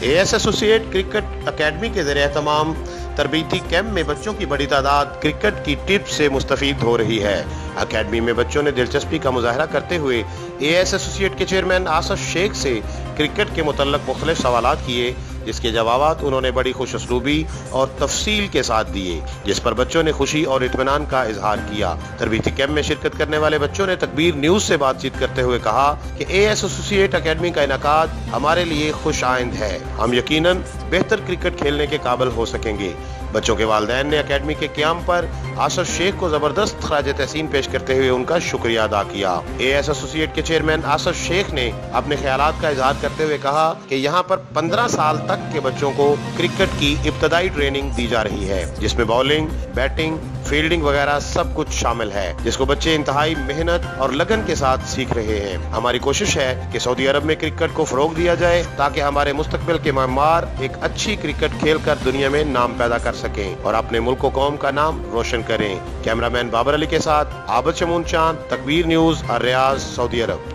AS associate cricket academy کے زیر اہتمام تربیتی کیمپ میں بچوں کی بڑی تعداد کرکٹ کی ٹپس سے مستفید ہو رہی ہے۔ اکیڈمی میں بچوں نے دلچسپی کا مظاہرہ کرتے ہوئے AS ایسوسیٹ کے چیئرمین آصف شیخ سے کرکٹ کے متعلق مختلف سوالات کیے، جس کے جوابات انہوں نے بڑی خوش اسلوبی اور تفصیل کے ساتھ دیے، جس پر بچوں نے خوشی اور اطمینان کا اظہار کیا۔ تربیتی کیمپ میں شرکت کرنے والے بچوں نے تکبیر نیوز سے بات چیت کرتے ہوئے کہا کہ AS ایسوسیٹ اکیڈمی کا انعقاد ہمارے لیے خوش آئند ہے، ہم یقیناً بہتر کرکٹ کھیلنے کے قابل ہو سکیں گے۔ بچوں کے والدین نے اکیڈمی کے قیام پر آصف شیخ کو زبردست خراج تحسین پیش کرتے ہوئے ان کا شکریہ ادا کیا۔ AS ایسوسیٹ کے چیئرمین آصف شیخ نے اپنے خیالات کا اظہار کرتے ہوئے کہا کہ یہاں پر 15 سال تک کے بچوں کو کرکٹ کی ابتدائی ٹریننگ دی جا رہی ہے، جس میں بالنگ، بیٹنگ، فیلڈنگ وغیرہ سب کچھ شامل ہے، جس کو بچے انتہائی محنت اور لگن کے ساتھ سیکھ رہے ہیں۔ ہماری کوشش ہے کہ سعودی عرب میں کرکٹ کو فروغ دیا جائے تاکہ ہمارے مستقبل کے معمار ایک اچھی کرکٹ کھیل کر دنیا میں نام پیدا کر سکیں اور اپنے ملک و قوم کا نام روشن کریں۔ کیمرہ مین بابر علی کے ساتھ عابد شمون چاند، تکبیر نیوز، الریاض، سعودی عرب۔